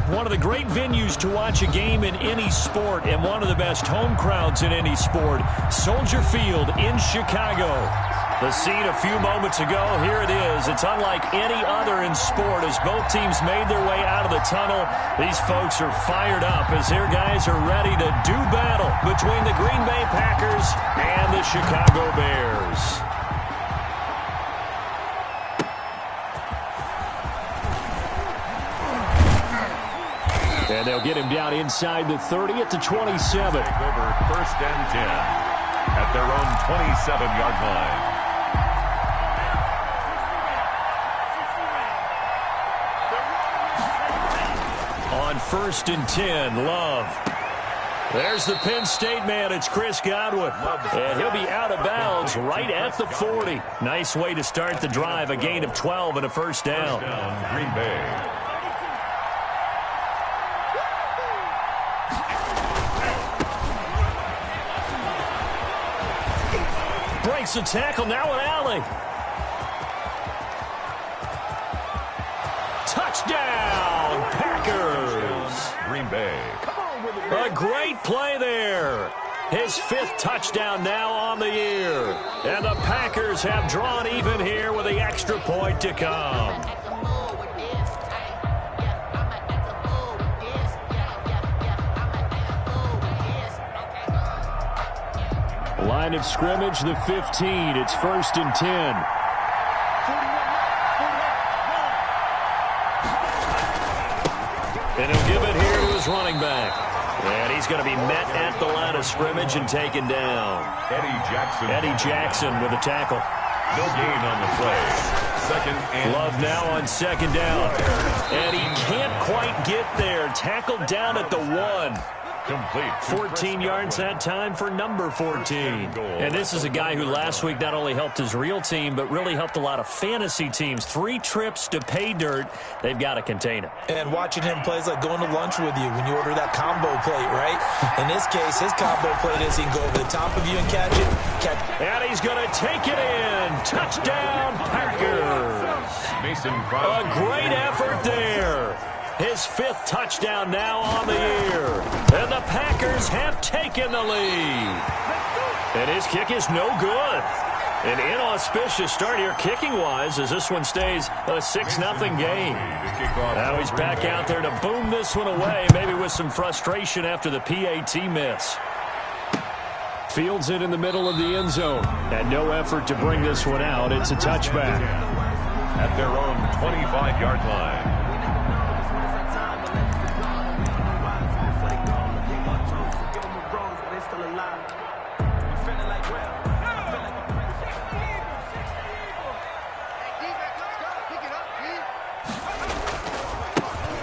one of the great venues to watch a game in any sport and one of the best home crowds in any sport. Soldier Field in Chicago. The scene a few moments ago, here it is. It's unlike any other in sport as both teams made their way out of the tunnel. These folks are fired up as their guys are ready to do battle between the Green Bay Packers and the Chicago Bears. And they'll get him down inside the 30 at the 27. Over 1st and 10 at their own 27-yard line. On 1st and 10, Love. There's the Penn State man. It's Chris Godwin. And he'll be out of bounds right at the 40. Nice way to start the drive. A gain of 12 and a first down. Green Bay. Breaks the tackle. Now an alley. Touchdown, Packers. Green Bay. A great play there. His 5th touchdown now on the year. And the Packers have drawn even here with the extra point to come. Line of scrimmage, the 15. It's 1st and 10. And he'll give it here to his running back. And he's going to be met at the line of scrimmage and taken down. Eddie Jackson with a tackle. No gain on the play. 2nd and Love now on 2nd down. And he can't quite get there. Tackled down at the 1. complete. 14 yards that time for number 14. And this is a guy who last week not only helped his real team, but really helped a lot of fantasy teams. 3 trips to pay dirt. They've got to contain him. And watching him play is like going to lunch with you when you order that combo plate, right? In this case, his combo plate is he can go over the top of you and catch it. And he's going to take it in. Touchdown, Packers. A great effort there. His 5th touchdown now on the year. And the Packers have taken the lead. And his kick is no good. An inauspicious start here kicking-wise as this one stays a 6-0 game. Now he's back out there to boom this one away, maybe with some frustration after the PAT miss. Fields it in the middle of the end zone. And no effort to bring this one out. It's a touchback. At their own 25-yard line.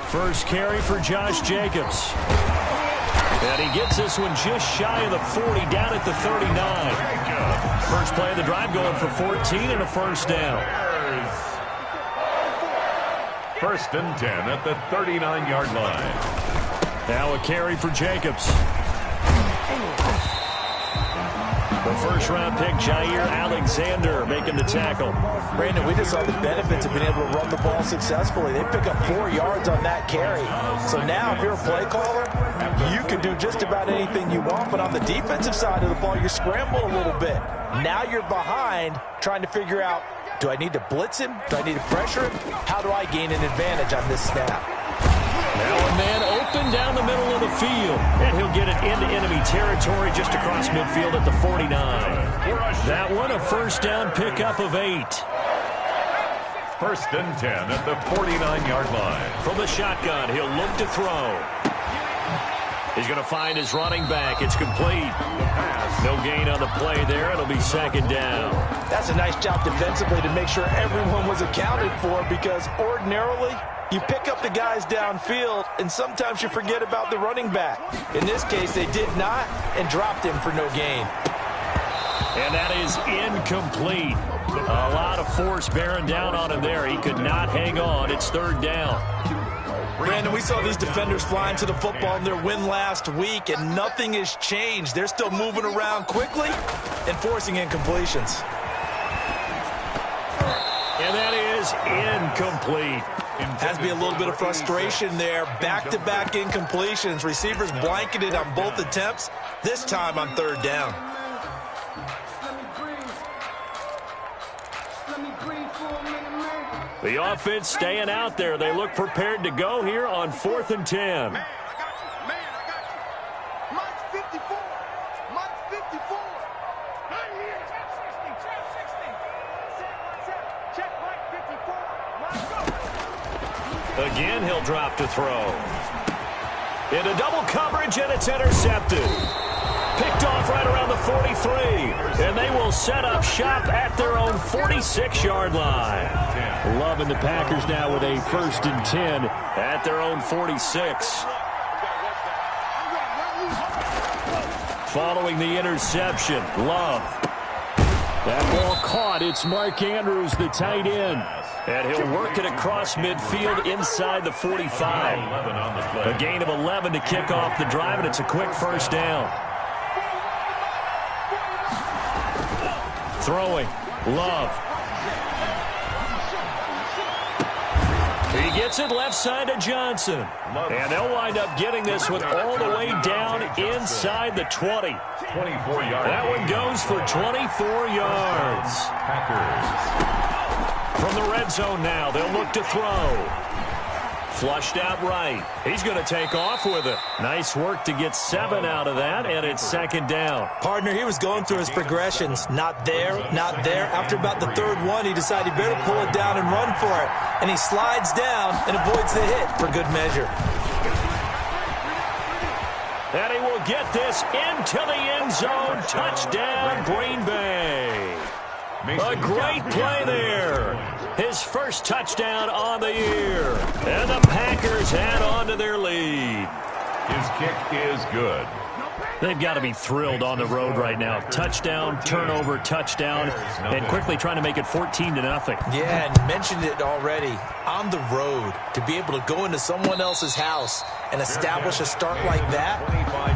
First carry for Josh Jacobs. And he gets this one just shy of the 40, down at the 39. First play of the drive going for 14 and a first down. 1st and 10 at the 39-yard line. Now a carry for Jacobs. The first-round pick, Jair Alexander, making the tackle. Brandon, we just saw the benefits of being able to run the ball successfully. They pick up 4 yards on that carry. So now if you're a play caller, you can do just about anything you want. But on the defensive side of the ball, you scramble a little bit. Now you're behind trying to figure out, do I need to blitz him? Do I need to pressure him? How do I gain an advantage on this snap? Now a man open down the middle of the field. And he'll get it into enemy territory just across midfield at the 49. That one a first down pickup of 8. 1st and 10 at the 49-yard line. From the shotgun, he'll look to throw. He's going to find his running back. It's complete. No gain on the play there. It'll be 2nd down. That's a nice job defensively to make sure everyone was accounted for, because ordinarily you pick up the guys downfield and sometimes you forget about the running back. In this case, they did not and dropped him for no gain. And that is incomplete. A lot of force bearing down on him there. He could not hang on. It's 3rd down. Brandon, we saw these defenders flying to the football in their win last week, and nothing has changed. They're still moving around quickly and forcing incompletions. And that is incomplete. Has to be a little bit of frustration there. Back-to-back incompletions. Receivers blanketed on both attempts, this time on third down. The offense staying out there. They look prepared to go here on 4th and 10. Again, he'll drop to throw. Into double coverage, and it's intercepted. Picked off right around the 43. And they will set up shop at their own 46-yard line. Loving the Packers now with a 1st and 10 at their own 46. Following the interception, Love. That ball caught. It's Mark Andrews, the tight end. And he'll work it across midfield inside the 45. A gain of 11 to kick off the drive, and it's a quick first down. Throwing. Love. He gets it left side to Johnson. And they'll wind up getting this one all the way down inside the 20. 24 yards. That one goes for 24 yards. Packers. From the red zone now, they'll look to throw. Flushed out right. He's going to take off with it. Nice work to get 7 out of that, and it's 2nd down. Partner, he was going through his progressions. Not there, not there. After about the 3rd one, he decided he better pull it down and run for it. And he slides down and avoids the hit for good measure. And he will get this into the end zone. Touchdown, Green Bay. A great play there. His first touchdown on the year. And the Packers add on to their lead. His kick is good. They've got to be thrilled on the road right now. Touchdown, turnover, touchdown, and quickly trying to make it 14-0. Yeah, and mentioned it already. On the road, to be able to go into someone else's house and establish a start like that,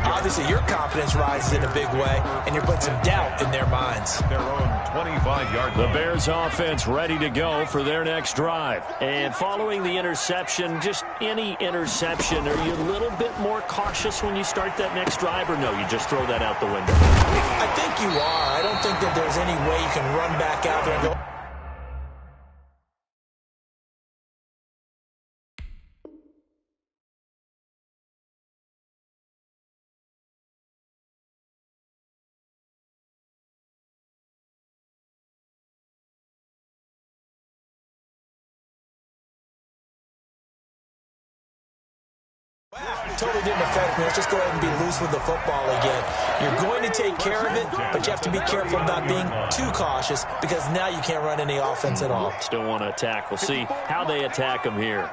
obviously your confidence rises in a big way, and you're putting some doubt in their minds. Their own 25-yard The Bears offense ready to go for their next drive. And following the interception, just any interception, are you a little bit more cautious when you start that next drive, or no, you just throw that out the window? I think you are. I don't think that there's any way you can run back out there and go, totally didn't affect me. Let's just go ahead and be loose with the football again. You're going to take care of it, but you have to be careful about being too cautious because now you can't run any offense at all. Still want to attack. We'll see how they attack them here.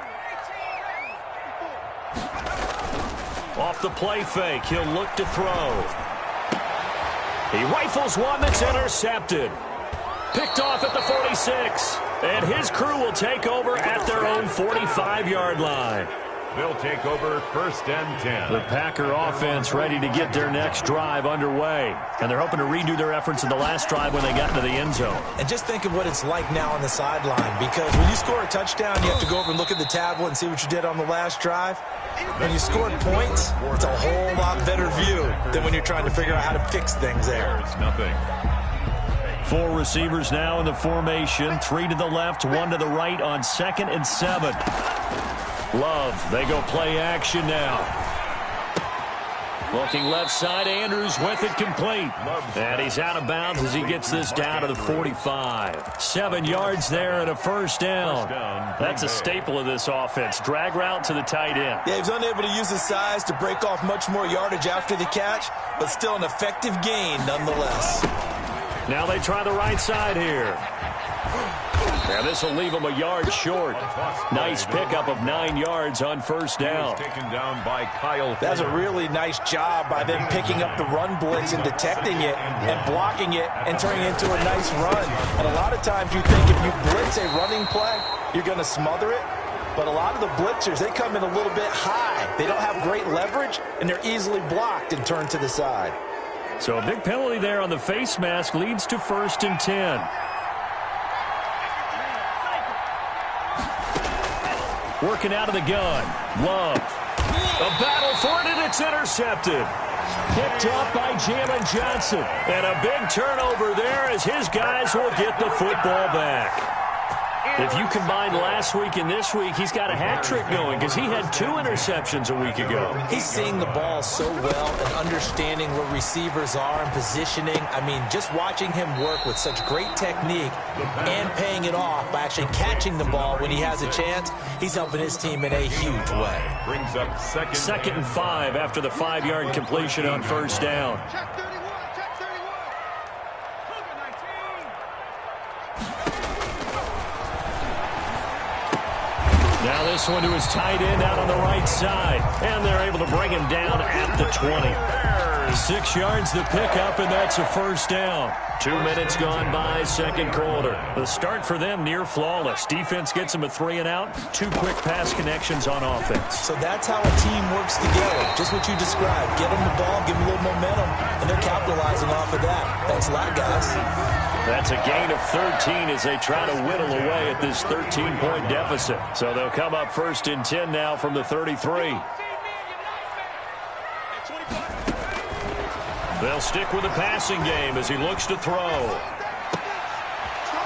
Off the play fake, he'll look to throw. He rifles one that's intercepted. Picked off at the 46. And his crew will take over at their own 45-yard line. They'll take over 1st and 10. The Packer offense ready to get their next drive underway. And they're hoping to redo their efforts in the last drive when they got into the end zone. And just think of what it's like now on the sideline, because when you score a touchdown, you have to go over and look at the tablet and see what you did on the last drive. When you scored points, it's a whole lot better view than when you're trying to figure out how to fix things there. It's nothing. 4 receivers now in the formation. 3 to the left, 1 to the right on 2nd and 7. Love, they go play action now. Looking left side, Andrews with it complete. And he's out of bounds as he gets this down to the 45. 7 yards there and a first down. That's a staple of this offense. Drag route to the tight end. Yeah, he's unable to use his size to break off much more yardage after the catch, but still an effective gain nonetheless. Now they try the right side here. Now this will leave him a yard short. Nice pickup of 9 yards on first down. Taken down by Kyle. That's a really nice job by them picking up the run blitz and detecting it and blocking it and turning it into a nice run. And a lot of times you think if you blitz a running play, you're going to smother it. But a lot of the blitzers, they come in a little bit high. They don't have great leverage, and they're easily blocked and turned to the side. So a big penalty there on the face mask leads to 1st and 10. Working out of the gun. Love. A battle for it, and it's intercepted. Picked up by Jalen Johnson. And a big turnover there as his guys will get the football back. If you combine last week and this week, he's got a hat trick going because he had 2 interceptions a week ago. He's seeing the ball so well and understanding where receivers are and positioning. I mean, just watching him work with such great technique and paying it off by actually catching the ball when he has a chance, he's helping his team in a huge way. Brings up second and 5 after the 5-yard completion on first down. Now this one to his tight end out on the right side. And they're able to bring him down at the 20. 6 yards to pick up, and that's a first down. 2 minutes gone by, second quarter. The start for them near flawless. Defense gets them a 3 and out. 2 quick pass connections on offense. So that's how a team works together. Just what you described. Get them the ball, give them a little momentum, and they're capitalizing off of that. Thanks a lot, guys. That's a gain of 13 as they try to whittle away at this 13-point deficit. So they'll come up first and 10 now from the 33. They'll stick with the passing game as he looks to throw.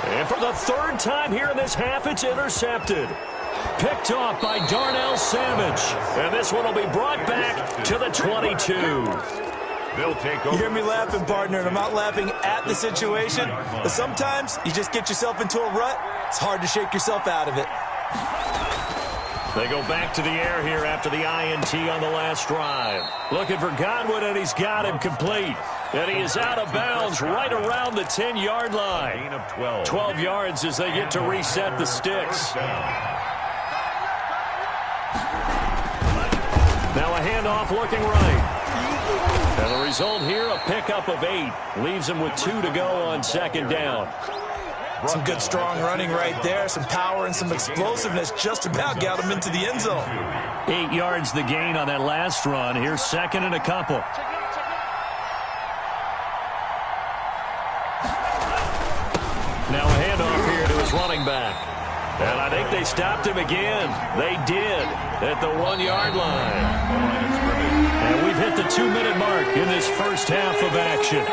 And for the 3rd time here in this half, it's intercepted. Picked off by Darnell Savage. And this one will be brought back to the 22. They'll take over. You hear me laughing, partner, and I'm not laughing at the situation, but sometimes you just get yourself into a rut. It's hard to shake yourself out of it. They go back to the air here after the INT on the last drive. Looking for Godwin, and he's got him complete. And he is out of bounds right around the 10-yard line. Gain of 12. 12 yards as they get to reset the sticks. Now a handoff looking right. And the result here, a pickup of 8. Leaves him with 2 to go on second down. Some good strong running right there. Some power and some explosiveness just about got him into the end zone. 8 yards the gain on that last run. Here's second and a couple. Now a handoff here to his running back. And I think they stopped him again. They did at the 1-yard line. And we've hit the 2-minute mark in this first half of action.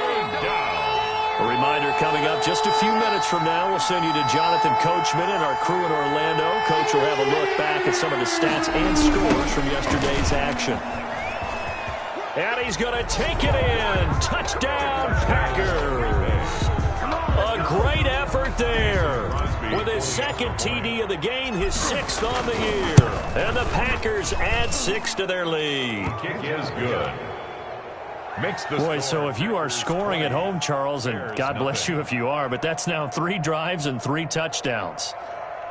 A reminder coming up just a few minutes from now. We'll send you to Jonathan Coachman and our crew in Orlando. Coach will have a look back at some of the stats and scores from yesterday's action. And he's going to take it in. Touchdown, Packers. A great effort there. With his second TD of the game, his 6th on the year. And the Packers add 6 to their lead. Kick is good. Boy, so if you are scoring at home, Charles, and God bless you if you are, but that's now 3 drives and 3 touchdowns.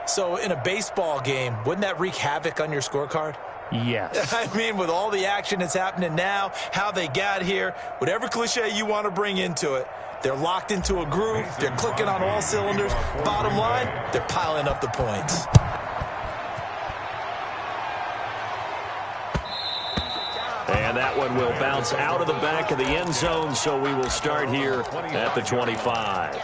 So in a baseball game, wouldn't that wreak havoc on your scorecard? Yes. I mean, with all the action that's happening now, how they got here, whatever cliche you want to bring into it, they're locked into a groove, they're clicking on all cylinders. Bottom line, they're piling up the points. And that one will bounce out of the back of the end zone, so we will start here at the 25.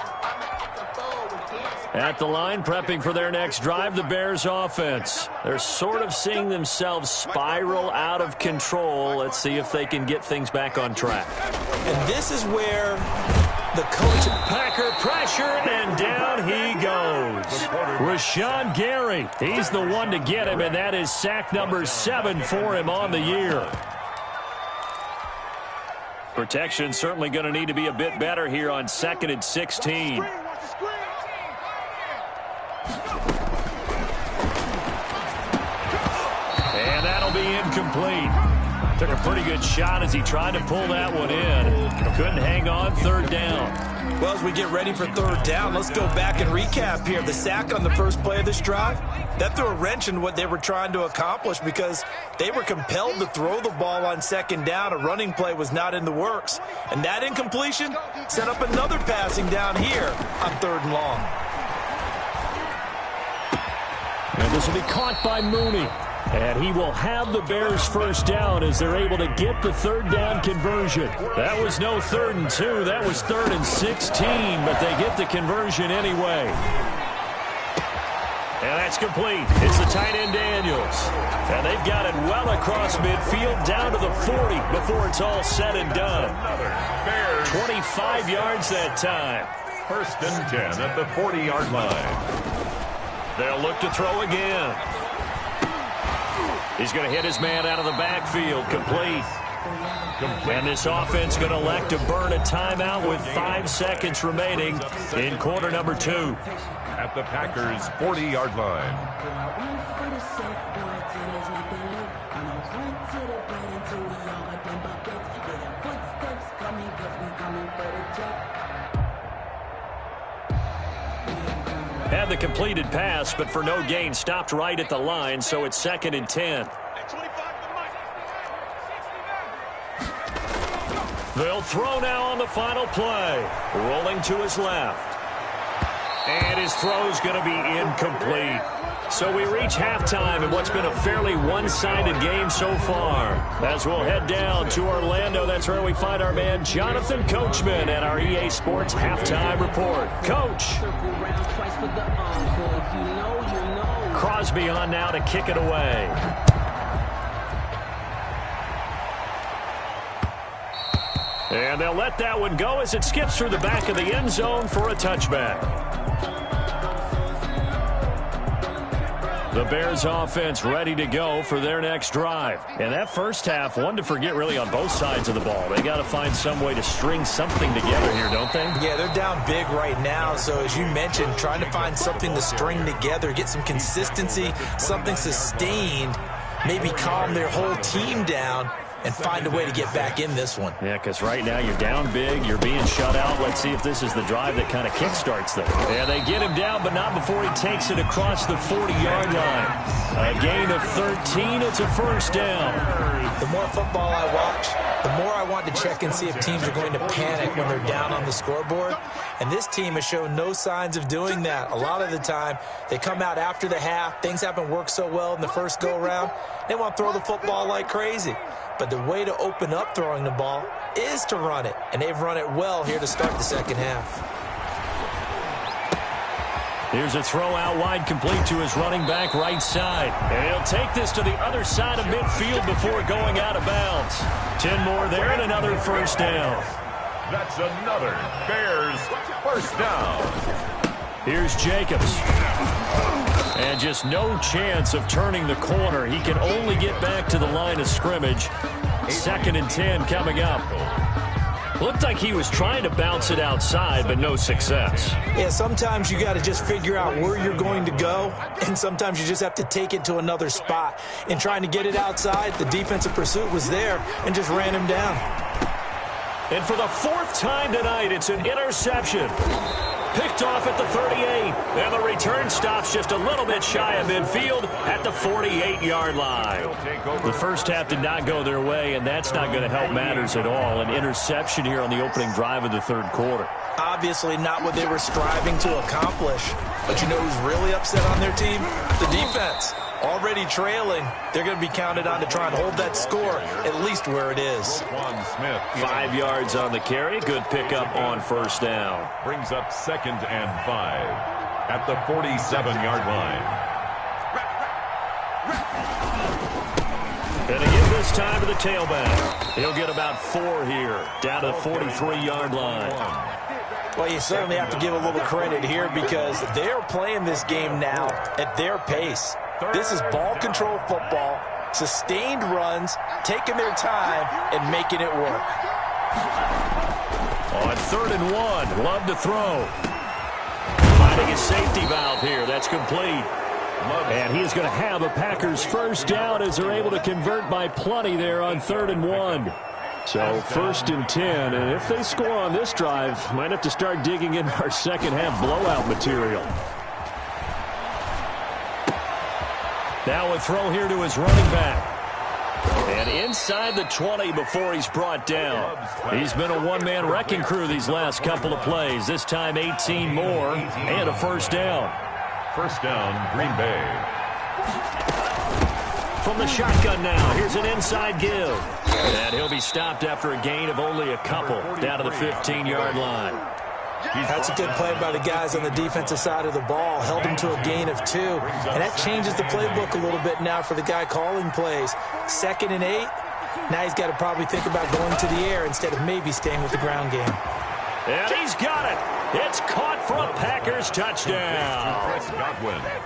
At the line, prepping for their next drive, the Bears offense. They're sort of seeing themselves spiral out of control. Let's see if they can get things back on track. And this is where the coach... Packer pressure, and down he goes. Rashawn Gary, he's the one to get him, and that is sack number 7 for him on the year. Protection certainly going to need to be a bit better here on 2nd and 16. And that'll be incomplete. Took a pretty good shot as he tried to pull that one in. Couldn't hang on, 3rd down. Well, as we get ready for 3rd down, let's go back and recap here. The sack on the first play of this drive, that threw a wrench in what they were trying to accomplish because they were compelled to throw the ball on 2nd down. A running play was not in the works. And that incompletion set up another passing down here on 3rd and long. And this will be caught by Mooney. And he will have the Bears first down as they're able to get the 3rd down conversion. That was no 3rd and 2. That was 3rd and 16, but they get the conversion anyway. And that's complete. It's the tight end Daniels. And they've got it well across midfield down to the 40 before it's all said and done. 25 yards that time. 1st and 10 at the 40-yard line. They'll look to throw again. He's going to hit his man out of the backfield. Complete. And this offense going to elect to burn a timeout with 5 seconds remaining in quarter number 2. At the Packers' 40-yard line. Had the completed pass, but for no gain, stopped right at the line, so it's 2nd and 10. They'll throw now on the final play. Rolling to his left. And his throw's going to be incomplete. So we reach halftime in what's been a fairly one-sided game so far. As we'll head down to Orlando, that's where we find our man Jonathan Coachman at our EA Sports Halftime Report. Coach. Crosby on now to kick it away. And they'll let that one go as it skips through the back of the end zone for a touchback. The Bears offense ready to go for their next drive. And that first half, one to forget really on both sides of the ball. They got to find some way to string something together here, don't they? Yeah, they're down big right now. So as you mentioned, trying to find something to string together, get some consistency, something sustained, maybe calm their whole team down and find a way to get back in this one. Yeah, because right now you're down big, you're being shut out. Let's see if this is the drive that kind of kickstarts them. Yeah, they get him down, but not before he takes it across the 40-yard line. A gain of 13, it's a first down. The more football I watch, the more I want to check and see if teams are going to panic when they're down on the scoreboard. And this team has shown no signs of doing that. A lot of the time, they come out after the half. Things haven't worked so well in the first go-around. They want to throw the football like crazy. But the way to open up throwing the ball is to run it. And they've run it well here to start the second half. Here's a throw out wide, complete to his running back right side. And he'll take this to the other side of midfield before going out of bounds. 10 more there and another first down. That's another Bears first down. Here's Jacobs. And just no chance of turning the corner. He can only get back to the line of scrimmage. 2nd and 10 coming up. Looked like he was trying to bounce it outside, but no success. Yeah, sometimes you got to just figure out where you're going to go, and sometimes you just have to take it to another spot. In trying to get it outside, the defensive pursuit was there and just ran him down. And for the 4th time tonight, it's an interception. Picked off at the 38. And the return stops just a little bit shy of midfield at the 48-yard line. The first half did not go their way, and that's not going to help matters at all. An interception here on the opening drive of the third quarter. Obviously not what they were striving to accomplish. But you know who's really upset on their team? The defense. Already trailing, they're going to be counted on to try and hold that score at least where it is. 5 yards on the carry. Good pickup on first down. Brings up 2nd and 5 at the 47-yard line. And again this time to the tailback. He'll get about 4 here, down to the 43-yard line. Well, you certainly have to give a little credit here because they're playing this game now at their pace. This is ball control football, sustained runs, taking their time, and making it work. On 3rd and 1, love to throw. Finding his safety valve here. That's complete. And he's going to have a Packers first down as they're able to convert by plenty there on 3rd and 1. So 1st and 10, and if they score on this drive, might have to start digging in our second half blowout material. Now a throw here to his running back. And inside the 20 before he's brought down. He's been a one-man wrecking crew these last couple of plays. This time 18 more and a first down. First down, Green Bay. From the shotgun now, here's an inside give. And he'll be stopped after a gain of only a couple, down to the 15-yard line. That's a good play by the guys on the defensive side of the ball. Held him to a gain of 2. And that changes the playbook a little bit now for the guy calling plays. 2nd and 8. Now he's got to probably think about going to the air instead of maybe staying with the ground game. And he's got it. It's caught for a Packers touchdown.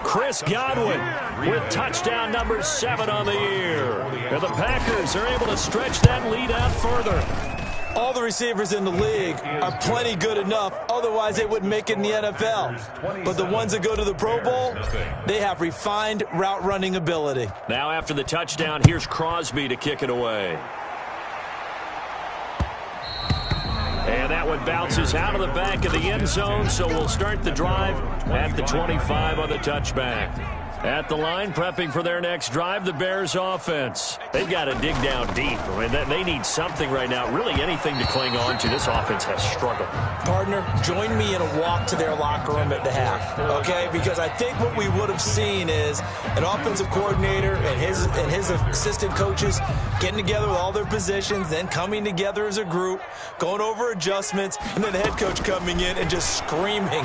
Chris Godwin with touchdown number 7 on the year. And the Packers are able to stretch that lead out further. All the receivers in the league are plenty good enough. Otherwise, they wouldn't make it in the NFL. But the ones that go to the Pro Bowl, they have refined route running ability. Now after the touchdown, here's Crosby to kick it away. And that one bounces out of the back of the end zone, so we'll start the drive at the 25 on the touchback. At the line, prepping for their next drive, the Bears offense. They've got to dig down deep. I mean, they need something right now, really anything to cling on to. This offense has struggled. Partner, join me in a walk to their locker room at the half, okay? Because I think what we would have seen is an offensive coordinator and his assistant coaches getting together with all their positions, then coming together as a group, going over adjustments, and then the head coach coming in and just screaming,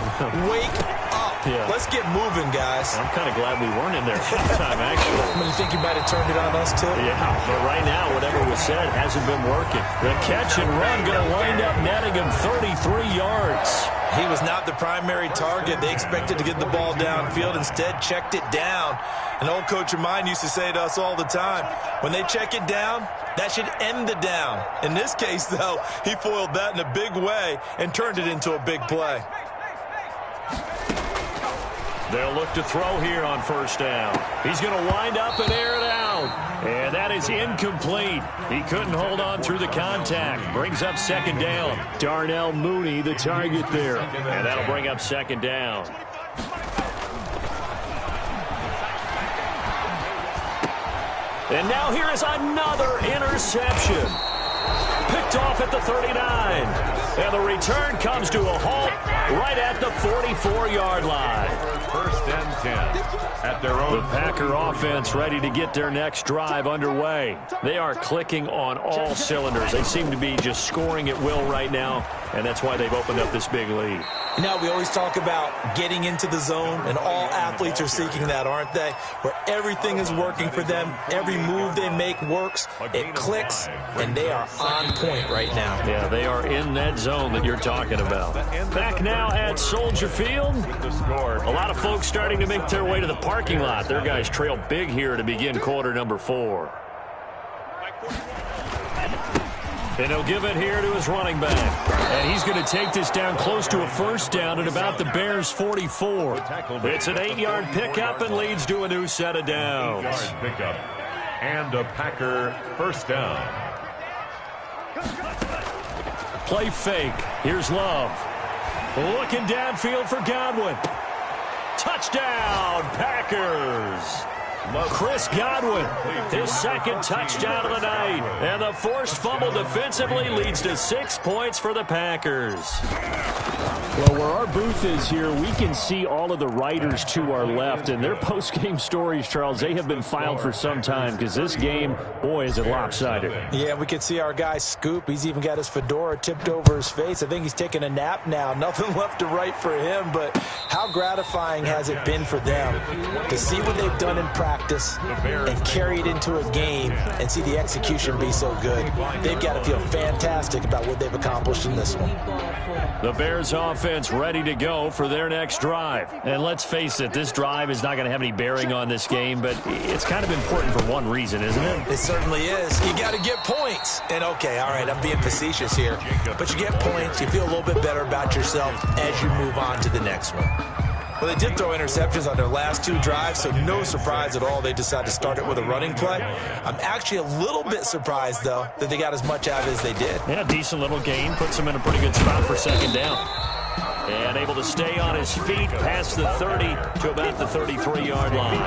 "Wake up. Yeah. Let's get moving, guys." I'm kind of glad we weren't in there halftime, actually. I mean, you think you might have turned it on us, too? Yeah, but right now, whatever was said hasn't been working. The catch and run going to wind up netting him 33 yards. He was not the primary target. They expected to get the ball downfield. Instead, checked it down. An old coach of mine used to say to us all the time, when they check it down, that should end the down. In this case, though, he foiled that in a big way and turned it into a big play. They'll look to throw here on first down. He's going to wind up and air it out. And that is incomplete. He couldn't hold on through the contact. Brings up second down. Darnell Mooney, the target there. And that'll bring up second down. And now here is another interception. Picked off at the 39. And the return comes to a halt right at the 44-yard line. First and 10 at their own. The Packer offense ready to get their next drive underway. They are clicking on all cylinders. They seem to be just scoring at will right now, and that's why they've opened up this big lead. You know, we always talk about getting into the zone, and all athletes are seeking that, aren't they? Where everything is working for them. Every move they make works. It clicks, and they are on point right now. Yeah, they are in that zone that you're talking about. Back now at Soldier Field. A lot of folks starting to make their way to the parking lot. Their guys trail big here to begin quarter number 4. And he'll give it here to his running back. And he's going to take this down close to a first down at about the Bears' 44. It's an 8-yard pickup and leads to a new set of downs. 8-yard pickup and a Packer first down. Play fake. Here's Love. Looking downfield for Godwin. Touchdown, Packers. Chris Godwin, his second touchdown of the night. And the forced fumble defensively leads to 6 points for the Packers. Well, where our booth is here, we can see all of the writers to our left. And their post-game stories, Charles, they have been filed for some time because this game, boy, is it lopsided. Yeah, we can see our guy Scoop. He's even got his fedora tipped over his face. I think he's taking a nap now. Nothing left to write for him, but how gratifying has it been for them to see what they've done in practice and carry it into a game and see the execution be so good. They've got to feel fantastic about what they've accomplished in this one. The Bears offense ready to go for their next drive. And let's face it, this drive is not going to have any bearing on this game, but it's kind of important for one reason, isn't it? It certainly is. You got to get points. And okay, all right, I'm being facetious here, but you get points, you feel a little bit better about yourself as you move on to the next one. Well, they did throw interceptions on their last 2 drives, so no surprise at all they decided to start it with a running play. I'm actually a little bit surprised, though, that they got as much out of it as they did. Yeah, decent little gain. Puts him in a pretty good spot for second down. And able to stay on his feet past the 30 to about the 33-yard line.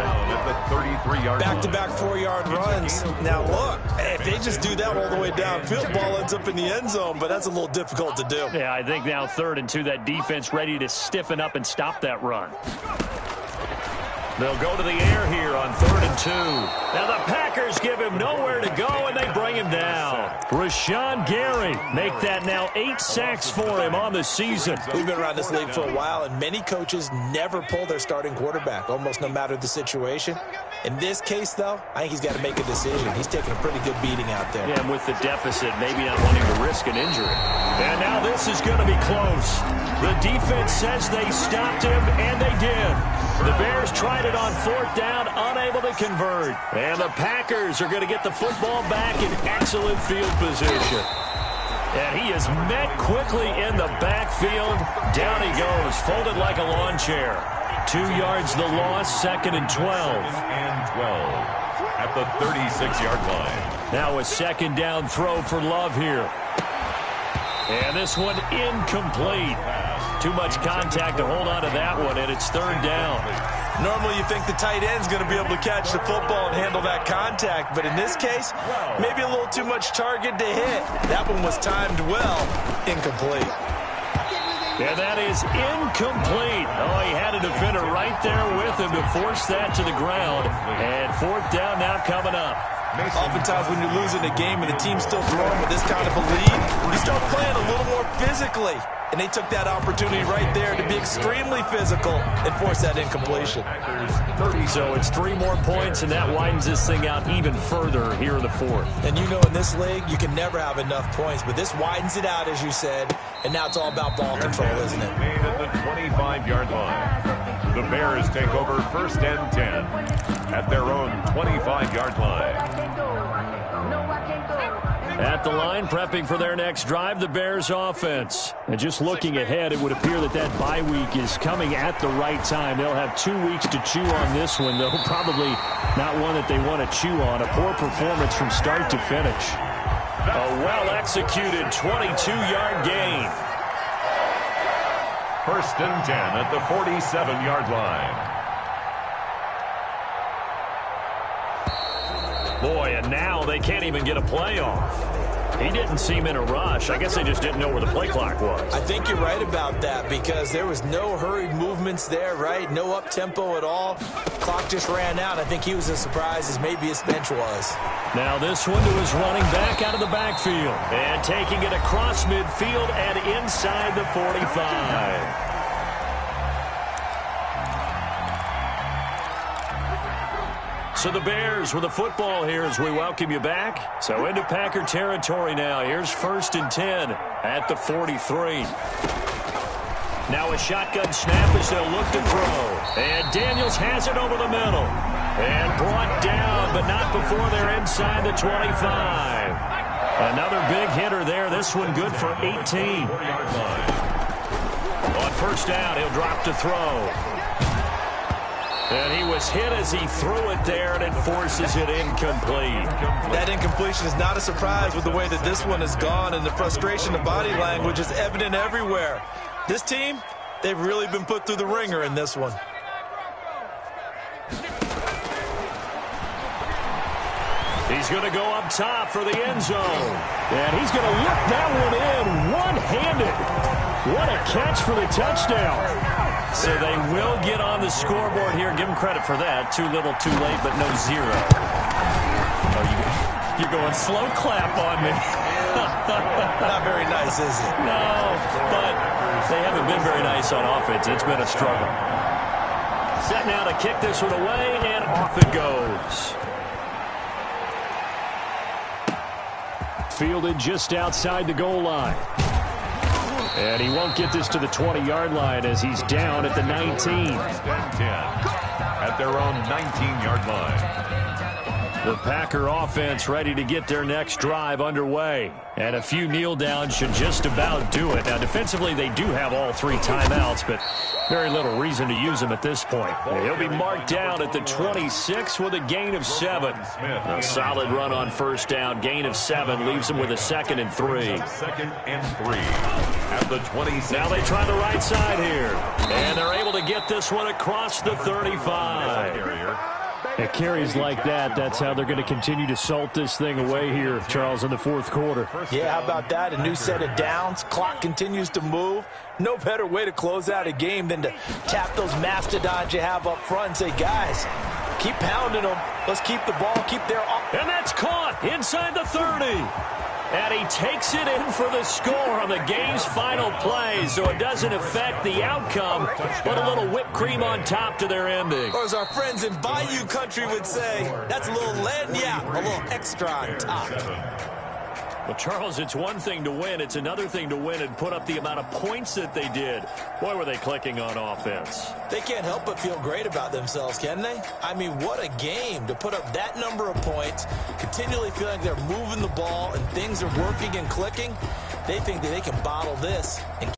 Back-to-back 4-yard runs. Now, look, if they just do that all the way downfield, ball ends up in the end zone, but that's a little difficult to do. Yeah, I think now 3rd and 2, that defense ready to stiffen up and stop that run. They'll go to the air here on 3rd and 2. Now the Packers give him nowhere to go, and they bring him down. Rashawn Gary make that now 8 sacks for him on the season. We've been around this league for a while, and many coaches never pull their starting quarterback, almost no matter the situation. In this case, though, I think he's got to make a decision. He's taking a pretty good beating out there. Yeah, and with the deficit, maybe not wanting to risk an injury. And now this is going to be close. The defense says they stopped him, and they did. The Bears tried it on 4th down, unable to convert. And the Packers are going to get the football back in excellent field position. And he is met quickly in the backfield. Down he goes, folded like a lawn chair. 2 yards the loss, 2nd and 12. 2nd and 12 at the 36-yard line. Now a 2nd down throw for Love here. And this one incomplete. Too much contact to hold on to that one, and it's 3rd down. Normally you think the tight end's going to be able to catch the football and handle that contact, but in this case, maybe a little too much target to hit. That one was timed well, incomplete. And that is incomplete. Oh, he had a defender right there with him to force that to the ground. And 4th down now coming up. Oftentimes when you're losing a game and the team's still throwing with this kind of a lead, you start playing a little more physically. And they took that opportunity right there to be extremely physical and force that incompletion. So it's 3 more points, and that widens this thing out even further here in the 4th. And you know in this league, you can never have enough points, but this widens it out, as you said, and now it's all about ball control, isn't it? Made at the 25-yard line. The Bears take over 1st and 10 at their own 25-yard line. At the line, prepping for their next drive, the Bears offense. And just looking ahead, it would appear that that bye week is coming at the right time. They'll have 2 weeks to chew on this one, though probably not one that they want to chew on. A poor performance from start to finish. A well-executed 22-yard gain. 1st and 10 at the 47-yard line. Boy, and now they can't even get a play off. He didn't seem in a rush. I guess they just didn't know where the play clock was. I think you're right about that because there was no hurried movements there, right? No up-tempo at all. Clock just ran out. I think he was as surprised as maybe his bench was. Now this one to his running back out of the backfield. And taking it across midfield and inside the 45. So the Bears with the football here as we welcome you back. So into Packer territory now. Here's 1st and 10 at the 43. Now a shotgun snap as they'll look to throw. And Daniels has it over the middle. And brought down, but not before they're inside the 25. Another big hitter there. This one good for 18. On 1st down, he'll drop to throw. And he was hit as he threw it there, and it forces it incomplete. That incompletion is not a surprise with the way that this one has gone, and the frustration of body language is evident everywhere. This team, they've really been put through the ringer in this one. He's going to go up top for the end zone. And he's going to lift that one in one-handed. What a catch for the touchdown. So they will get on the scoreboard here. Give them credit for that. Too little, too late, but no 0. Oh, you're going slow clap on me. Not very nice, is it? No, but they haven't been very nice on offense. It's been a struggle. Set now to kick this one away, and off it goes. Fielded just outside the goal line. And he won't get this to the 20-yard line as he's down at the 19. 1st and 10 at their own 19-yard line. The Packer offense ready to get their next drive underway. And a few kneel downs should just about do it. Now, defensively, they do have all 3 timeouts, but very little reason to use them at this point. He'll be marked down at the 26 with a gain of 7. A solid run on 1st down. Gain of 7 leaves him with a 2nd and 3. 2nd and 3 at the 26. Now they try the right side here. And they're able to get this one across the 35. At carries like that, that's how they're going to continue to salt this thing away here, Charles, in the fourth quarter. Yeah, how about that? A new set of downs. Clock continues to move. No better way to close out a game than to tap those mastodons you have up front and say, guys, keep pounding them. Let's keep the ball, keep their... And that's caught inside the 30. And he takes it in for the score on the game's final play, so it doesn't affect the outcome, but a little whipped cream on top to their ending. Or as our friends in Bayou Country would say, that's a little lagniappe, a little extra on top. Well, Charles, it's one thing to win. It's another thing to win and put up the amount of points that they did. Boy, were they clicking on offense. They can't help but feel great about themselves, can they? I mean, what a game to put up that number of points, continually feeling like they're moving the ball and things are working and clicking. They think that they can bottle this and